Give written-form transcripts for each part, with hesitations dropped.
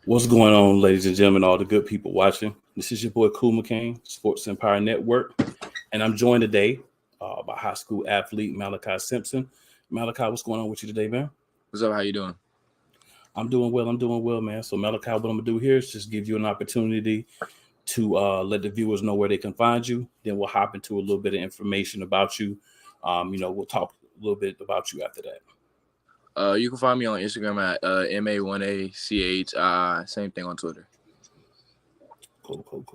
What's going on, ladies and gentlemen, all the good people watching? This is your boy Cool McCain, Sports Empire Network, and I'm joined today by high school athlete Malachi Simpson. Malachi, what's going on with you today, man? What's up? How you doing? I'm doing well. I'm doing well, man. So, Malachi, what I'm gonna do here is just give you an opportunity to let the viewers know where they can find you. Then we'll hop into a little bit of information about you. We'll talk a little bit about you after that. You can find me on Instagram at MA1ACH. Same thing on Twitter. Cool.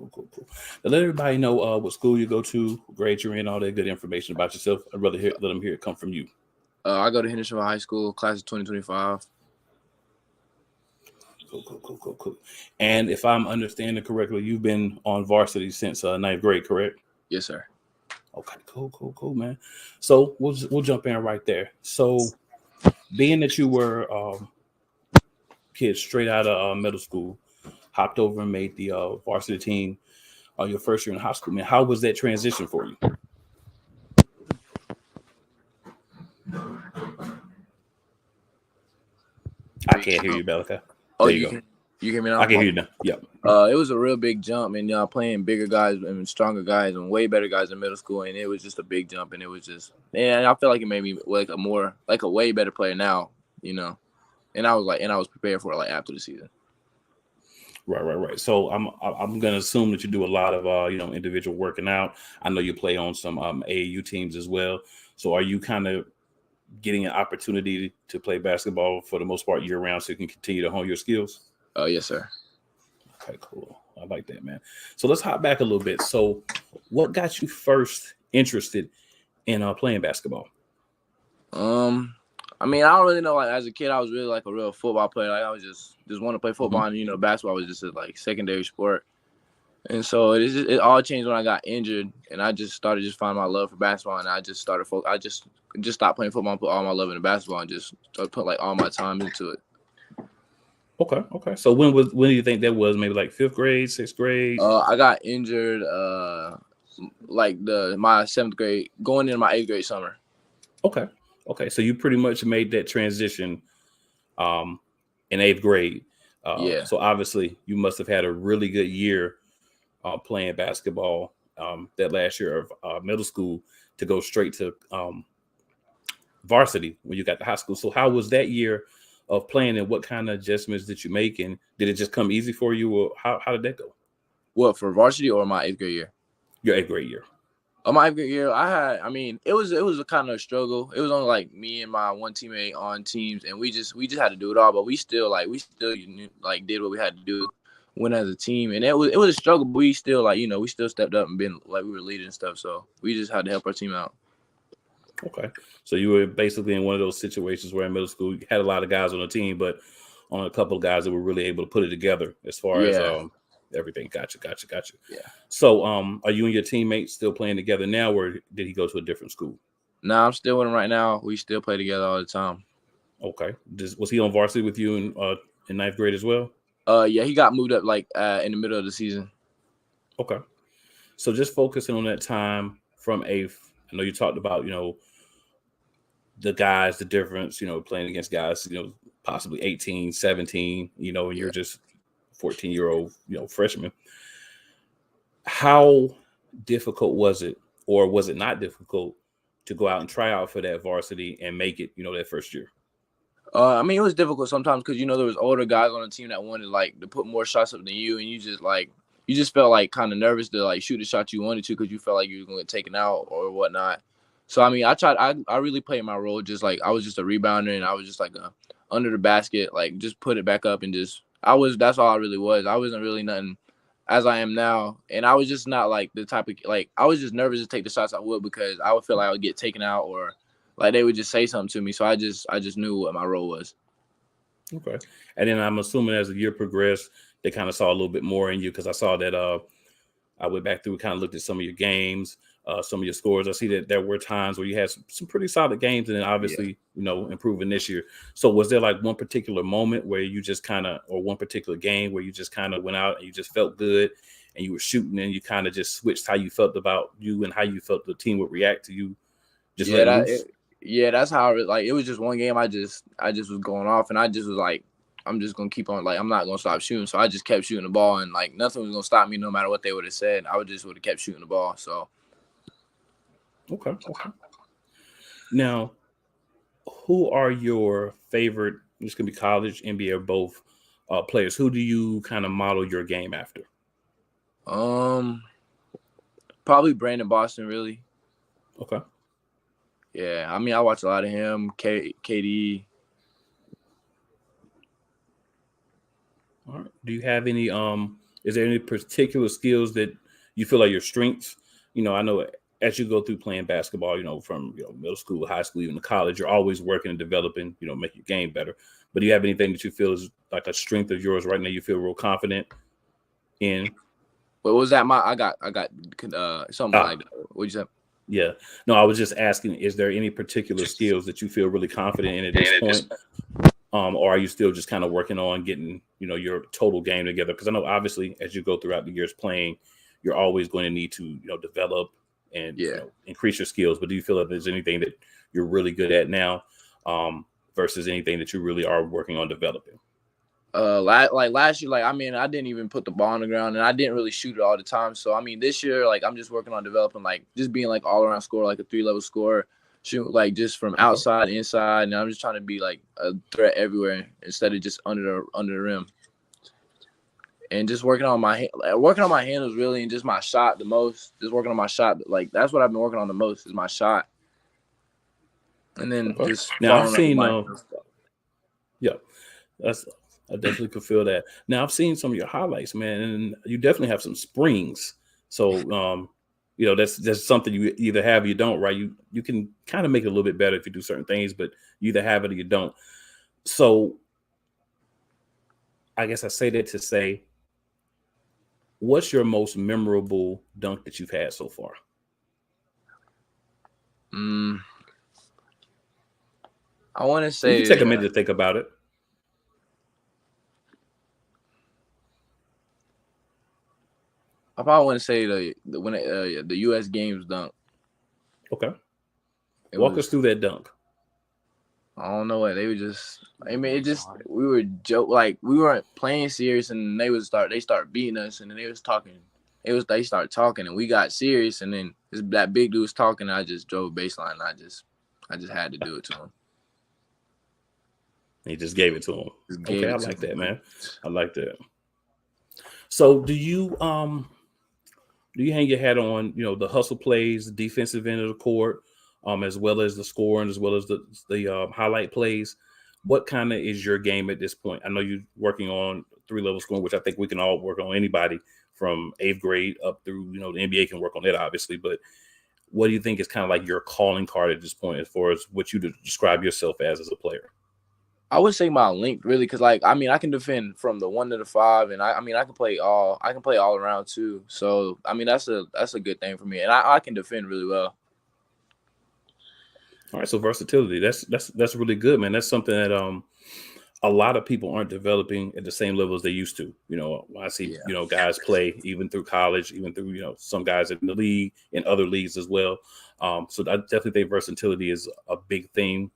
Now, let everybody know what school you go to, what grade you're in, all that good information about yourself. I'd rather let them hear it come from you. I go to Hendersonville High School, class of 2025. Cool. And if I'm understanding correctly, you've been on varsity since ninth grade, correct? Yes, sir. Okay, cool, man. So we'll jump in right there. So, being that you were kids straight out of middle school, hopped over and made the varsity team your first year in high school, man, how was that transition for you? I can't hear you, Malachi. Oh, There you go. You hear me now? I can hear you now. Yep. It was a real big jump, and playing bigger guys and stronger guys and way better guys in middle school, and it was just a big jump, and it was just, and I feel like it made me like a way better player now, and I was prepared for it like after the season. Right. So I'm gonna assume that you do a lot of individual working out. I know you play on some AAU teams as well. So are you kind of getting an opportunity to play basketball for the most part year round so you can continue to hone your skills? Yes, sir. Okay, cool. I like that, man. So let's hop back a little bit. So what got you first interested in playing basketball? I don't really know. Like as a kid, I was really like a real football player. Like I was just want to play football, and basketball was just a like secondary sport. And so it all changed when I got injured, and I just started finding my love for basketball, and I just started. I just stopped playing football and put all my love into basketball, and just put like all my time into it. Okay. So when do you think that was? Maybe like fifth grade, sixth grade? I got injured like my seventh grade, going into my eighth grade summer. Okay. So you pretty much made that transition in eighth grade. Yeah. So obviously you must have had a really good year playing basketball that last year of middle school to go straight to varsity when you got to high school. So how was that year of playing, and what kind of adjustments did you make, and did it just come easy for you, or how did that go? What, for varsity or my eighth grade year? Your eighth grade year. My eighth grade year, it was a kind of struggle. It was only like me and my one teammate on teams, and we just had to do it all. But we still did what we had to do, win as a team, and it was a struggle. But we still we still stepped up and been like we were leading and stuff. So we just had to help our team out. Okay, so you were basically in one of those situations where in middle school you had a lot of guys on the team, but on a couple of guys that were really able to put it together as far as everything. Gotcha. Yeah. So are you and your teammates still playing together now, or did he go to a different school? No, I'm still with him right now. We still play together all the time. Okay. Was he on varsity with you in ninth grade as well? Yeah, he got moved up like in the middle of the season. Okay. So just focusing on that time from eighth. I know you talked about the guys, the difference, playing against guys, possibly 18, 17, and you're just 14-year-old, freshman. How difficult was it, or was it not difficult to go out and try out for that varsity and make it, that first year? It was difficult sometimes because there was older guys on the team that wanted to put more shots up than you, and you just felt like kind of nervous to shoot the shot you wanted to because you felt like you were going to get taken out or whatnot. So I tried. I really played my role. Just like I was just a rebounder, and I was just like under the basket, just put it back up and just. That's all I really was. I wasn't really nothing as I am now, and I was just not like the type of I was just nervous to take the shots I would because I would feel like I would get taken out or they would just say something to me. So I just knew what my role was. Okay, and then I'm assuming as the year progressed, they kind of saw a little bit more in you because I saw that I went back through, kind of looked at some of your games. Some of your scores. I see that there were times where you had some pretty solid games, and then obviously, improving this year. So was there like one particular moment where you just or one particular game where you just kind of went out and you just felt good and you were shooting and you kind of just switched how you felt about you and how you felt the team would react to you? That's how it was just one game. I just was going off, and I just was I'm just gonna keep on, like, I'm not gonna stop shooting. So I just kept shooting the ball, and like nothing was gonna stop me no matter what they would have said. I would have kept shooting the ball. So Okay. Now, who are your favorite? This can be college, NBA, or both players. Who do you kind of model your game after? probably Brandon Boston, really. Okay. Yeah, I mean, I watch a lot of him, KD. All right. Do you have any is there any particular skills that you feel are your strengths? I know as you go through playing basketball, from middle school, high school, even to college, you're always working and developing, make your game better. But do you have anything that you feel is like a strength of yours right now you feel real confident in? What was that? I got something like that. What'd you say? Yeah. No, I was just asking, is there any particular skills that you feel really confident in at this point? Or are you still just kind of working on getting, your total game together? Because I know obviously as you go throughout the years playing, you're always going to need to, develop and increase your skills. But do you feel like there's anything that you're really good at now versus anything that you really are working on developing? Last year, I didn't even put the ball on the ground, and I didn't really shoot it all the time. So I mean, this year, I'm just working on developing, just being all around scorer, a 3-level scorer, shoot just from outside, inside, and I'm just trying to be a threat everywhere instead of just under the rim. And just working on my handles really, and just my shot the most. Just working on my shot, that's what I've been working on the most is my shot. And then just now I've seen I definitely could feel that. Now I've seen some of your highlights, man, and you definitely have some springs. So that's something you either have or you don't, right? You can kind of make it a little bit better if you do certain things, but you either have it or you don't. So I guess I say that to say, what's your most memorable dunk that you've had so far? I want to say you can take a minute to think about it. I probably want to say the U.S. Games dunk. Okay. Walk us through that dunk. I don't know what they were just. I mean, we were we weren't playing serious, and they start beating us, and then they was talking. They started talking, and we got serious, and then that big dude was talking. And I just drove baseline. And I just had to do it to him. He just gave it to him. Okay, I like that, man. I like that. So do you hang your hat on, the hustle plays, the defensive end of the court, as well as the scoring, as well as the highlight plays? What kind of is your game at this point? I know you're working on 3-level scoring, which I think we can all work on. Anybody from 8th grade up through, the NBA can work on that, obviously. But what do you think is kind of like your calling card at this point as far as what you describe yourself as a player? I would say my length, really, because I can defend from the 1 to the 5, and I can play all around too. So I mean that's a good thing for me, and I can defend really well. All right, so versatility, that's really good, man. That's something that a lot of people aren't developing at the same level as they used to. I see guys play even through college, even through some guys in the league, in other leagues as well. So I definitely think versatility is a big thing.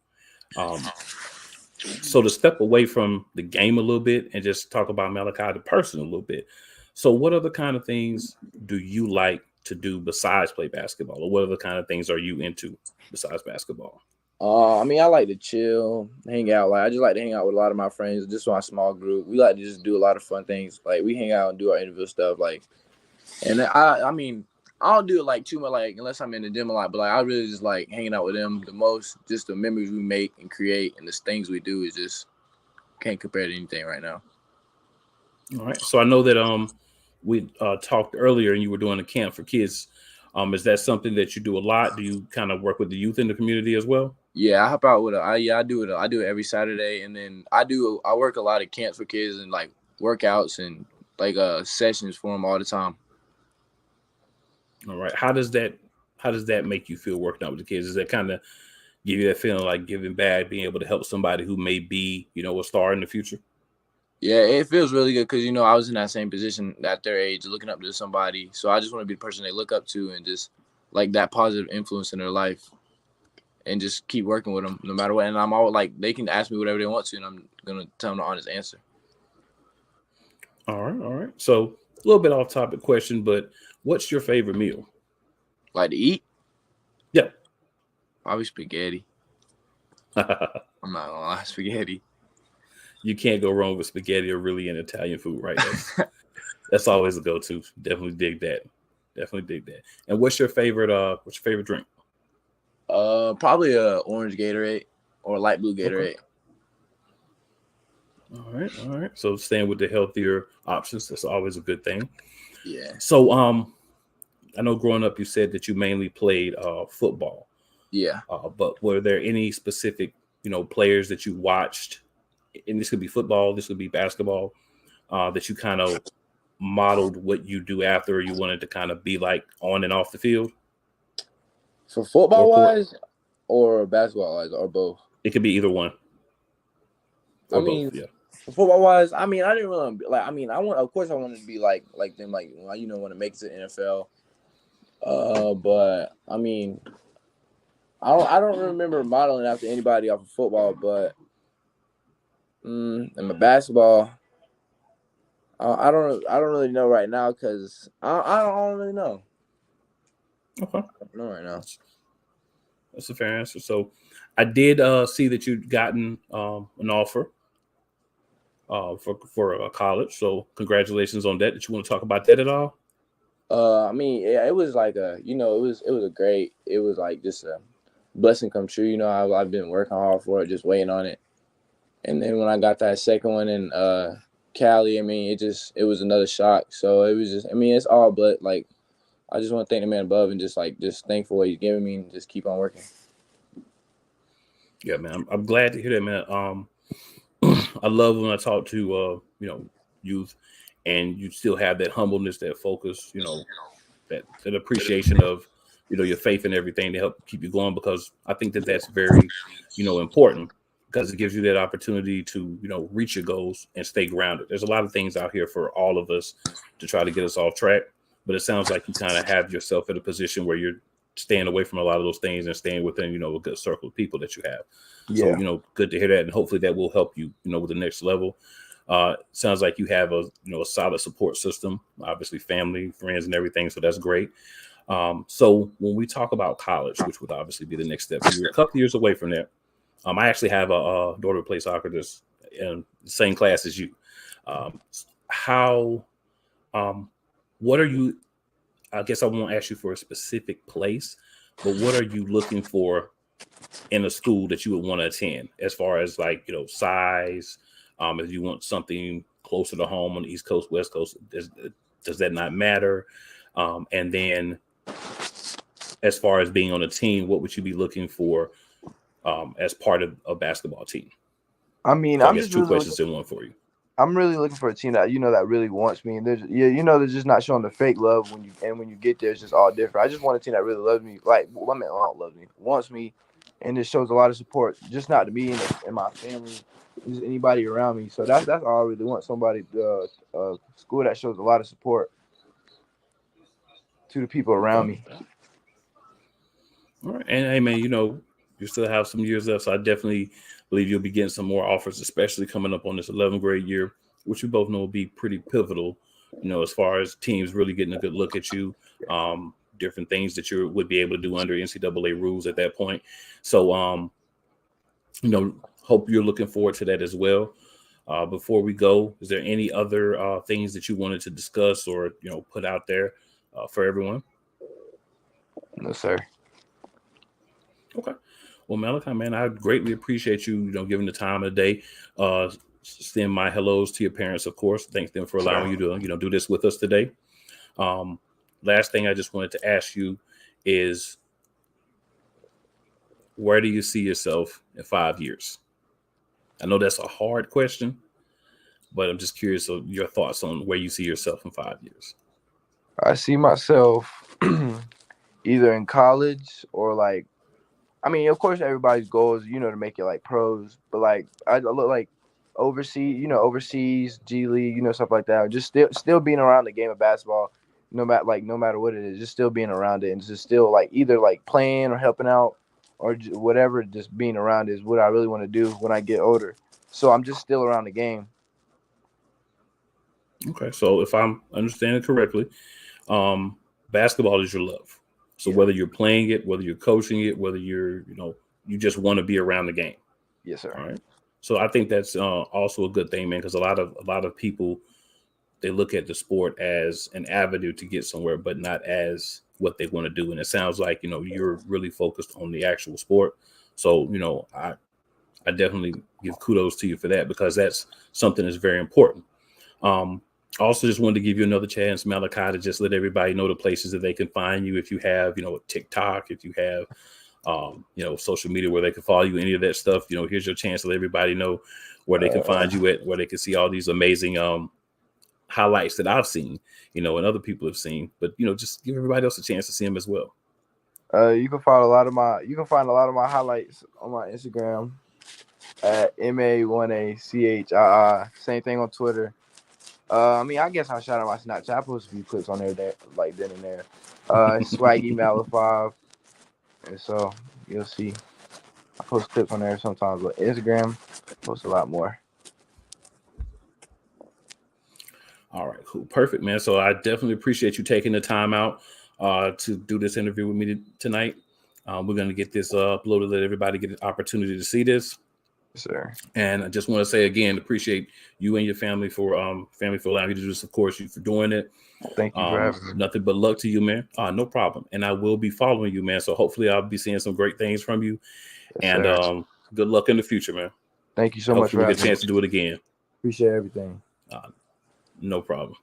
So to step away from the game a little bit and just talk about Malachi the person a little bit. So what other kind of things do you like to do besides play basketball, or what other kind of things are you into besides basketball? I mean, I like to chill, hang out. I just like to hang out with a lot of my friends, just my small group. We like to just do a lot of fun things. We hang out and do our individual stuff. And I mean, I don't do it too much, unless I'm in the gym a lot. But I really just like hanging out with them the most. Just the memories we make and create, and the things we do is just can't compare to anything right now. All right. So I know that we talked earlier, and you were doing a camp for kids. Is that something that you do a lot? Do you kind of work with the youth in the community as well? Yeah, I help out with it. I do it. I do it every Saturday, and then I work a lot of camps for kids and workouts and sessions for them all the time. All right. How does that make you feel working out with the kids? Does that kind of give you that feeling like giving back, being able to help somebody who may be, a star in the future? Yeah, it feels really good because, I was in that same position at their age, looking up to somebody. So I just want to be the person they look up to and just that positive influence in their life. and just keep working with them no matter what. And I'm all like, they can ask me whatever they want to, and I'm gonna tell them the honest answer. All right. So a little bit off topic question, but what's your favorite meal? Like to eat? Yeah. Probably spaghetti. I'm not gonna lie, spaghetti. You can't go wrong with spaghetti or really an Italian food, right? That's always a go-to. Definitely dig that. And what's your favorite drink? Probably a orange Gatorade or light blue Gatorade. Okay. All right. So staying with the healthier options, that's always a good thing. Yeah. So I know growing up you said that you mainly played football. Yeah. But were there any specific, players that you watched? And this could be football, this could be basketball, that you kind of modeled what you do after, or you wanted to kind of be like on and off the field? For football wise or basketball wise or both? It could be either one. Or both, yeah. For football wise, I didn't really like. Of course, I wanted to be like them, like when it makes the NFL. But I don't remember modeling after anybody off of football, but in my basketball, I don't really know right now because I don't really know. Okay. I don't know right now. That's a fair answer. So I did see that you'd gotten an offer for college. So congratulations on that. Did you want to talk about that at all? Yeah, it was like it was like just a blessing come true. I've been working hard for it, just waiting on it. And then when I got that second one in Cali, it was another shock. So it was just, it's all but like, I just want to thank the man above and just thankful what he's giving me and just keep on working. Yeah, man. I'm glad to hear that, man. I love when I talk to youth, and you still have that humbleness, that focus, that appreciation of your faith and everything to help keep you going, because I think that that's very important, because it gives you that opportunity to reach your goals and stay grounded. There's a lot of things out here for all of us to try to get us off track, but it sounds like you kind of have yourself in a position where you're staying away from a lot of those things and staying within a good circle of people that you have. Yeah. So good to hear that, and hopefully that will help you with the next level. Sounds like you have a solid support system, obviously family, friends, and everything, so that's great. So when we talk about college, which would obviously be the next step, you're a couple years away from that. I actually have a daughter who plays soccer that's in the same class as you. What are you, I guess I won't ask you for a specific place, but what are you looking for in a school that you would want to attend, as far as like, size? If you want something closer to home on the East Coast, West Coast, does that not matter? And then as far as being on a team, what would you be looking for as part of a basketball team? So I guess two questions in one for you. I'm really looking for a team that that really wants me, and they're just not showing the fake love when you get there, it's just all different. I just want a team that really loves me, wants me, and just shows a lot of support, just not to me and my family, just anybody around me. So that's all I really want. Somebody, school that shows a lot of support to the people around me. All right, and hey man, you still have some years left, so I definitely believe you'll be getting some more offers, especially coming up on this 11th grade year, which we both know will be pretty pivotal, as far as teams really getting a good look at you, different things that you would be able to do under NCAA rules at that point. So, hope you're looking forward to that as well. Before we go, is there any other things that you wanted to discuss or, put out there for everyone? No, sir. Okay. Well, Malachi, man, I greatly appreciate you, giving the time of the day. Send my hellos to your parents, of course. Thank them for allowing you to, do this with us today. Last thing I just wanted to ask you is, where do you see yourself in 5 years? I know that's a hard question, but I'm just curious of your thoughts on where you see yourself in 5 years. I see myself either in college or of course everybody's goal is, to make it like pros, but I look like overseas, G League, stuff like that. Just still being around the game of basketball, no matter what it is, just still being around it and just still either playing or helping out or whatever, just being around is what I really want to do when I get older. So I'm just still around the game. Okay, so if I'm understanding correctly, basketball is your love. So whether you're playing it, whether you're coaching it, whether you're, you just want to be around the game. Yes, sir. All right. So I think that's also a good thing, man, because a lot of people, they look at the sport as an avenue to get somewhere, but not as what they want to do. And it sounds like, you're really focused on the actual sport. So, I definitely give kudos to you for that, because that's something that's very important. Also just wanted to give you another chance, Malachi, to just let everybody know the places that they can find you. If you have, TikTok, if you have, social media where they can follow you, any of that stuff, here's your chance to let everybody know where they can find you at, where they can see all these amazing highlights that I've seen, and other people have seen, but just give everybody else a chance to see them as well. You can find a lot of my highlights on my Instagram at MA1ACHII. Same thing on Twitter. I guess I'll shout out my Snapchat. I post a few clips on there that like then and there. Swaggy Mallet5. And so you'll see. I post clips on there sometimes, but Instagram, I post a lot more. All right, cool. Perfect, man. So I definitely appreciate you taking the time out to do this interview with me tonight. We're going to get this uploaded, let everybody get an opportunity to see this. Yes, sir. And I just want to say again, appreciate you and your family for allowing you to do this. Of course, you for doing it. Thank you for having me. Nothing but luck to you, man. No problem. And I will be following you, man. So hopefully I'll be seeing some great things from you. Yes, and good luck in the future, man. Thank you so much for having me. Get a chance to do it again. Appreciate everything. No problem.